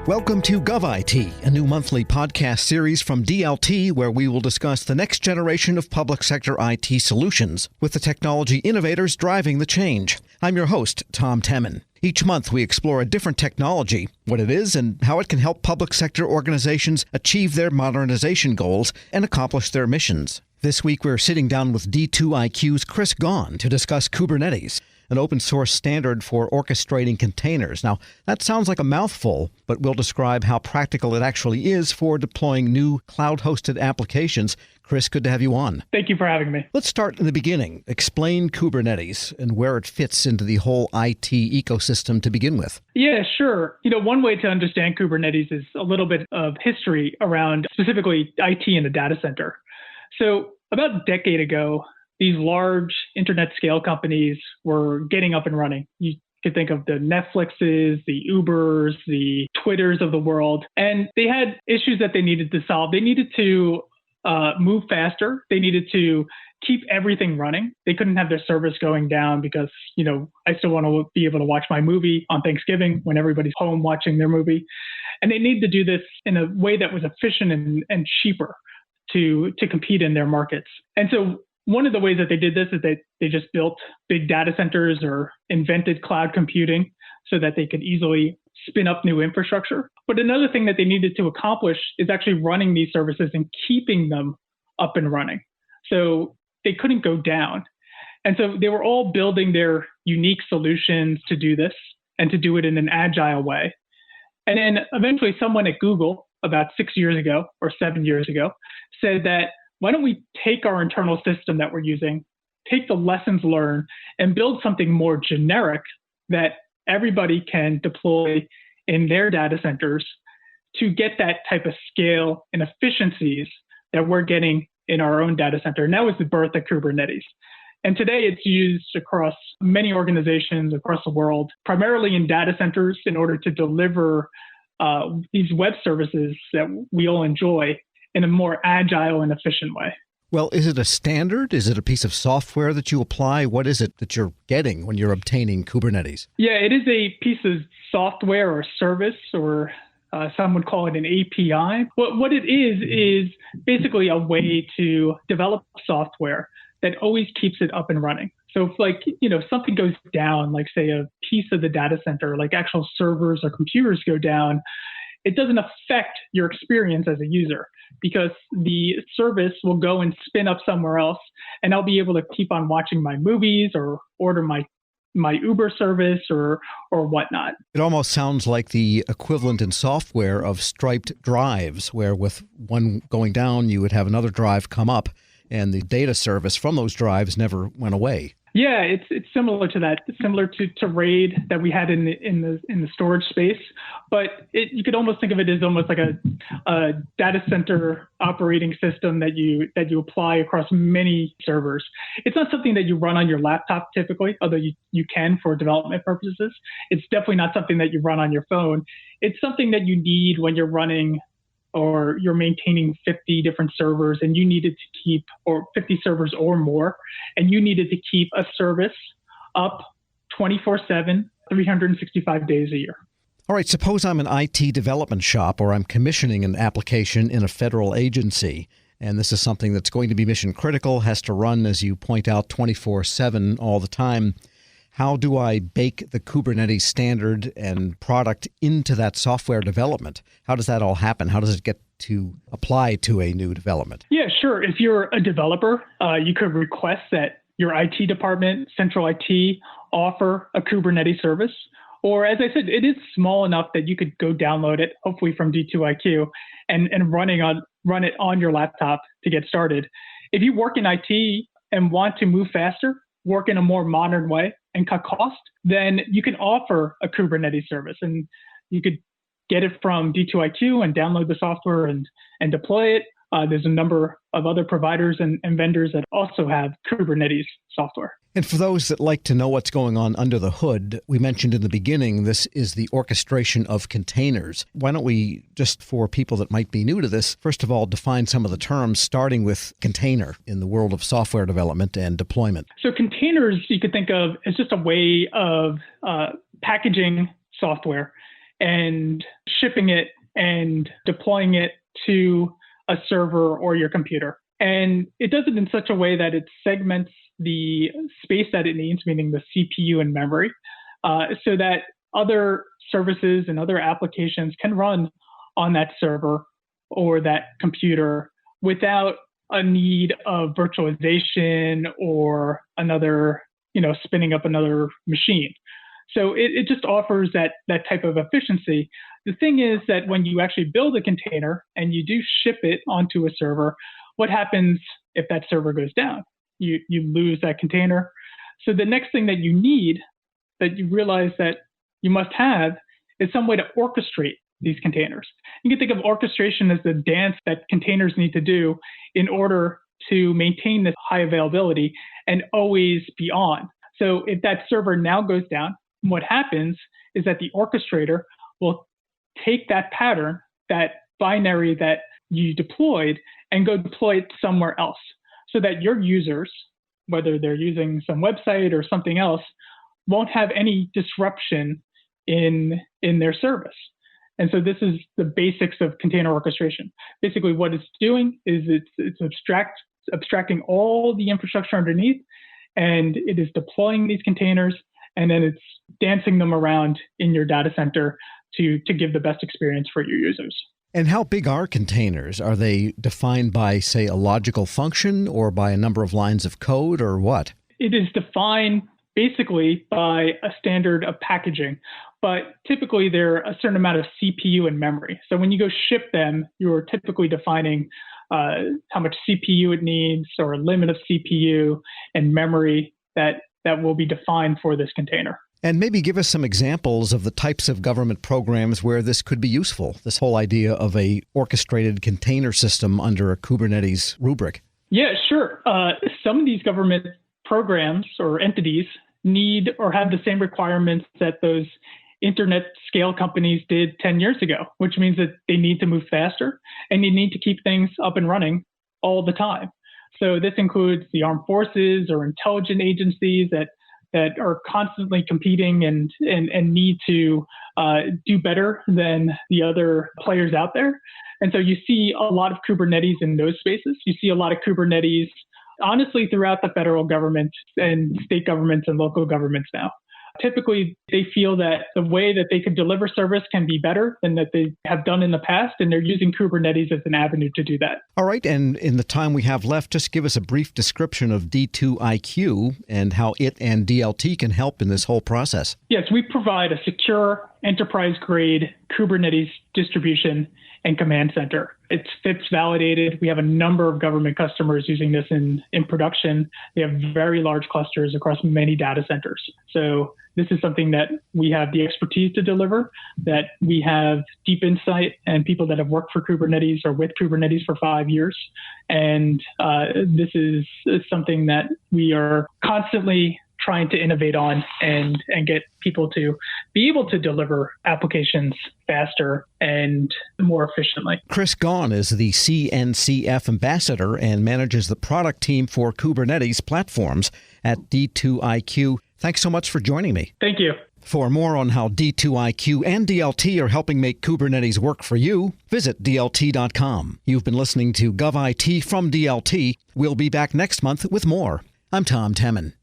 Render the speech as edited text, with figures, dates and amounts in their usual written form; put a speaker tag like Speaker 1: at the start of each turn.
Speaker 1: Welcome to GovIT, a new monthly podcast series from DLT where we will discuss the next generation of public sector IT solutions with the technology innovators driving the change. I'm your host, Tom Temin. Each month we explore a different technology, what it is, and how it can help public sector organizations achieve their modernization goals and accomplish their missions. This week we're sitting down with D2IQ's Chris Gaun to discuss Kubernetes, an open source standard for orchestrating containers. Now, that sounds like a mouthful, but we'll describe how practical it actually is for deploying new cloud-hosted applications. Chris, good to have you on.
Speaker 2: Thank you for having me.
Speaker 1: Let's start in the beginning. Explain Kubernetes and where it fits into the whole IT ecosystem to begin with.
Speaker 2: Yeah, sure. One way to understand Kubernetes is a little bit of history around specifically IT in the data center. So about a decade ago, these large internet scale companies were getting up and running. You could think of the Netflixes, the Ubers, the Twitters of the world, and they had issues that they needed to solve. They needed to move faster. They needed to keep everything running. They couldn't have their service going down because, I still want to be able to watch my movie on Thanksgiving when everybody's home watching their movie. And they needed to do this in a way that was efficient and cheaper to compete in their markets. And so one of the ways that they did this is that they just built big data centers or invented cloud computing so that they could easily spin up new infrastructure. But another thing that they needed to accomplish is actually running these services and keeping them up and running. So they couldn't go down. And so they were all building their unique solutions to do this and to do it in an agile way. And then eventually someone at Google about 6 years ago or 7 years ago said that, why don't we take our internal system that we're using, take the lessons learned, and build something more generic that everybody can deploy in their data centers to get that type of scale and efficiencies that we're getting in our own data center. And that was the birth of Kubernetes. And today it's used across many organizations across the world, primarily in data centers in order to deliver these web services that we all enjoy in a more agile and efficient way.
Speaker 1: Well, is it a standard? Is it a piece of software that you apply? What is it that you're getting when you're obtaining Kubernetes?
Speaker 2: Yeah, it is a piece of software or service, or some would call it an API. What it is basically a way to develop software that always keeps it up and running. So if something goes down, like say a piece of the data center, like actual servers or computers go down, it doesn't affect your experience as a user because the service will go and spin up somewhere else, and I'll be able to keep on watching my movies or order my Uber service or whatnot.
Speaker 1: It almost sounds like the equivalent in software of striped drives, where with one going down, you would have another drive come up, and the data service from those drives never went away.
Speaker 2: Yeah, it's similar to that. It's similar to RAID that we had in the storage space, but you could almost think of it as almost like a data center operating system that you apply across many servers. It's not something that you run on your laptop typically, although you can for development purposes. It's definitely not something that you run on your phone. It's something that you need when you're running or you're maintaining 50 different servers and you needed to keep, or 50 servers or more, and you needed to keep a service up 24/7, 365 days a year.
Speaker 1: All right, suppose I'm an IT development shop or I'm commissioning an application in a federal agency, and this is something that's going to be mission critical, has to run, as you point out, 24/7 all the time. How do I bake the Kubernetes standard and product into that software development? How does that all happen? How does it get to apply to a new development?
Speaker 2: Yeah, sure. If you're a developer, you could request that your IT department, central IT, offer a Kubernetes service. Or as I said, it is small enough that you could go download it, hopefully from D2IQ, and run it on your laptop to get started. If you work in IT and want to move faster, work in a more modern way, and cut cost, then you can offer a Kubernetes service, and you could get it from D2IQ and download the software and deploy it. There's a number of other providers and vendors that also have Kubernetes software.
Speaker 1: And for those that like to know what's going on under the hood, we mentioned in the beginning, this is the orchestration of containers. Why don't we, just for people that might be new to this, first of all, define some of the terms, starting with container in the world of software development and deployment.
Speaker 2: So containers, you could think of as just a way of packaging software and shipping it and deploying it to a server or your computer. And it does it in such a way that it segments the space that it needs, meaning the CPU and memory, so that other services and other applications can run on that server or that computer without a need of virtualization or another, spinning up another machine. So it just offers that type of efficiency. The thing is that when you actually build a container and you do ship it onto a server, what happens if that server goes down? You lose that container. So the next thing that you need, that you realize that you must have, is some way to orchestrate these containers. You can think of orchestration as the dance that containers need to do in order to maintain this high availability and always be on. So if that server now goes down, what happens is that the orchestrator will take that pattern, that binary that you deployed, and go deploy it somewhere else so that your users, whether they're using some website or something else, won't have any disruption in their service. And so this is the basics of container orchestration. Basically, what it's doing is it's abstracting all the infrastructure underneath, and it is deploying these containers, and then it's dancing them around in your data center to give the best experience for your users.
Speaker 1: And how big are containers? Are they defined by, say, a logical function or by a number of lines of code, or what?
Speaker 2: It is defined basically by a standard of packaging, but typically they're a certain amount of CPU and memory. So when you go ship them, you're typically defining how much CPU it needs, or a limit of CPU and memory that will be defined for this container.
Speaker 1: And maybe give us some examples of the types of government programs where this could be useful, this whole idea of a orchestrated container system under a Kubernetes rubric.
Speaker 2: Yeah, sure. Some of these government programs or entities need or have the same requirements that those internet scale companies did 10 years ago, which means that they need to move faster and they need to keep things up and running all the time. So this includes the armed forces or intelligence agencies that are constantly competing and need to do better than the other players out there. And so you see a lot of Kubernetes in those spaces. You see a lot of Kubernetes, honestly, throughout the federal government and state governments and local governments now. Typically, they feel that the way that they could deliver service can be better than that they have done in the past, and they're using Kubernetes as an avenue to do that.
Speaker 1: All right, and in the time we have left, just give us a brief description of D2IQ and how it and DLT can help in this whole process.
Speaker 2: Yes, we provide a secure, enterprise-grade Kubernetes distribution and command center. It's FIPS validated. We have a number of government customers using this in production. We have very large clusters across many data centers. So this is something that we have the expertise to deliver, that we have deep insight and people that have worked for Kubernetes or with Kubernetes for 5 years. And this is something that we are constantly trying to innovate on and get people to be able to deliver applications faster and more efficiently.
Speaker 1: Chris Gaun is the CNCF ambassador and manages the product team for Kubernetes platforms at D2IQ. Thanks so much for joining me.
Speaker 2: Thank you.
Speaker 1: For more on how D2IQ and DLT are helping make Kubernetes work for you, visit DLT.com. You've been listening to GovIT from DLT. We'll be back next month with more. I'm Tom Temin.